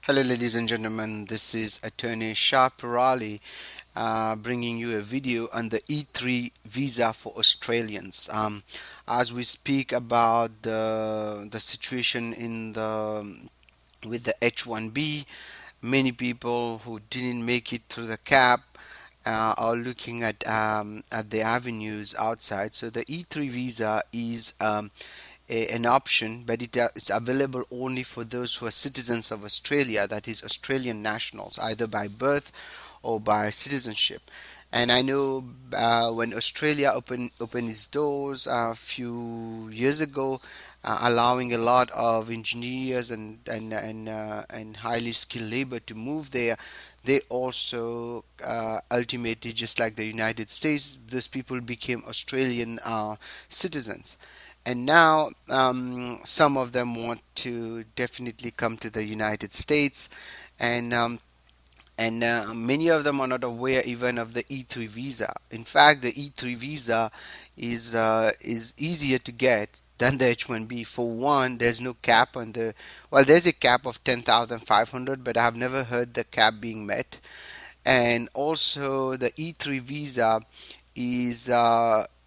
Hello, ladies and gentlemen. This is Attorney Shah Parali bringing you a video on the E3 visa for Australians. As we speak about the situation in the with the H1B, many people who didn't make it through the cap are looking at the avenues outside. So the E3 visa is an option, but it's available only for those who are citizens of Australia, that is, Australian nationals, either by birth or by citizenship. And I know when Australia opened its doors a few years ago, allowing a lot of engineers and highly skilled labor to move there, they also ultimately, just like the United States, those people became Australian citizens. And now some of them want to definitely come to the United States, and many of them are not aware even of the E3 visa. In fact, the E3 visa is easier to get than the H1B. For one, there's no cap on the, well, there's a cap of 10,500, but I have never heard the cap being met. And also the E3 visa is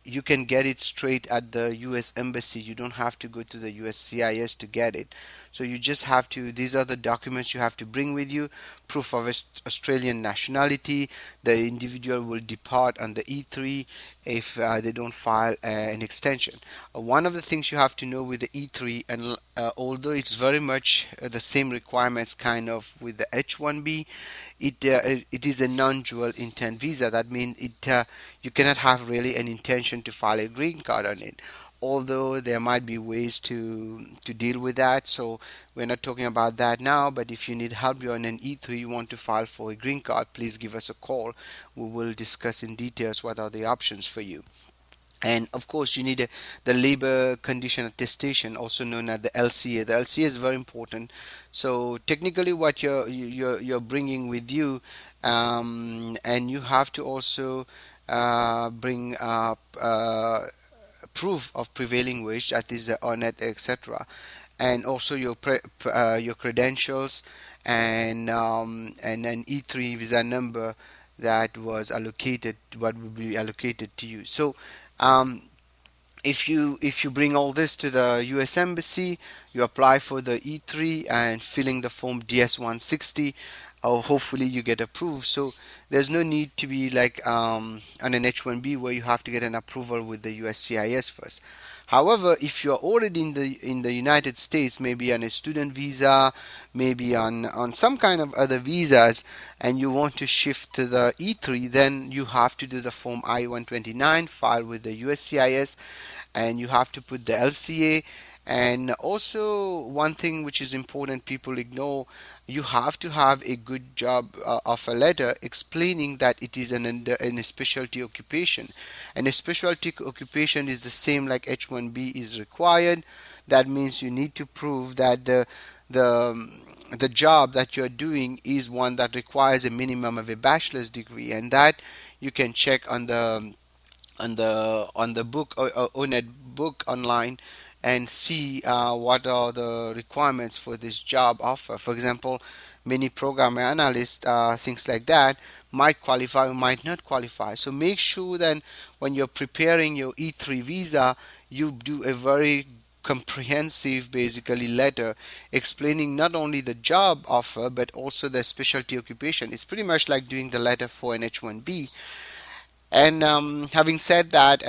you can get it straight at the US embassy. You don't have to go to the USCIS to get it. So you just have to, these are the documents you have to bring with you: proof of Australian nationality. The individual will depart on the E3 if they don't file an extension. One of the things you have to know with the E3, and although it's very much the same requirements kind of with the H1B, it is a non-dual intent visa. That means you cannot have really an intention to file a green card on it. Although there might be ways to deal with that, so we're not talking about that now. But if you need help, you're on an E3, you want to file for a green card, please give us a call. We will discuss in details what are the options for you. And of course, you need the labor condition attestation, also known as the LCA. The LCA is very important. So technically, what you're bringing with you, and you have to also bring up proof of prevailing wage, that is the ONET, etc., and also your credentials, and an E3 visa number that was allocated, what will be allocated to you. So um, if you bring all this to the US Embassy, you apply for the E3 and filling the form DS-160, or hopefully you get approved. So there's no need to be like on an H-1B where you have to get an approval with the USCIS first. However, if you're already in the United States, maybe on a student visa, maybe on some kind of other visas, and you want to shift to the E3, then you have to do the form I-129, file with the USCIS, and you have to put the LCA. And also, one thing which is important, people ignore, you have to have a good job of a letter explaining that it is an a specialty occupation. And a specialty occupation is the same like H1B is required. That means you need to prove that the the job that you're doing is one that requires a minimum of a bachelor's degree, and that you can check on the book, or on a book online, and see what are the requirements for this job offer. For example, many program analysts, things like that, might qualify or might not qualify. So make sure that when you're preparing your E3 visa, you do a very comprehensive basically letter explaining not only the job offer but also the specialty occupation. It's pretty much like doing the letter for an H1B. And having said that,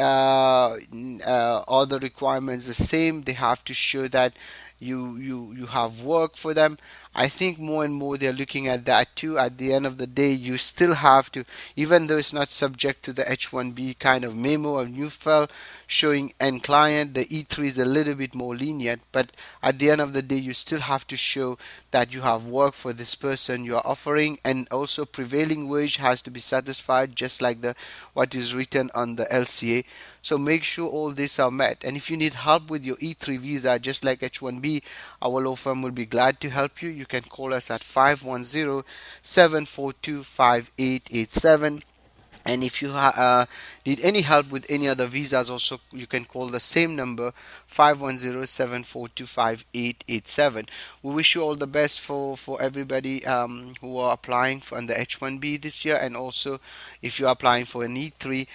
all the requirements the same. They have to show that you have work for them. I think more and more they're looking at that too. At the end of the day, you still have to, even though it's not subject to the H1B kind of memo or new file showing end client, the E3 is a little bit more lenient. But at the end of the day, you still have to show that you have work for this person you are offering, and also prevailing wage has to be satisfied, just like the what is written on the LCA. So make sure all these are met. And if you need help with your E3 visa, just like H1B, our law firm will be glad to help you. You can call us at 510 742 5887. And if you need any help with any other visas, also you can call the same number, 510-742-5887. We wish you all the best for everybody who are applying for on the H1B this year, and also if you're applying for an E3,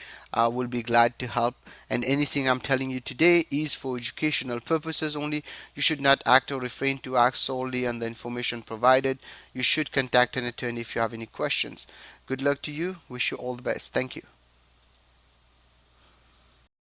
we'll be glad to help. And anything I'm telling you today is for educational purposes only. You should not act or refrain to act solely on the information provided. You should contact an attorney if you have any questions. Good luck to you. Wish you all the best. Thank you.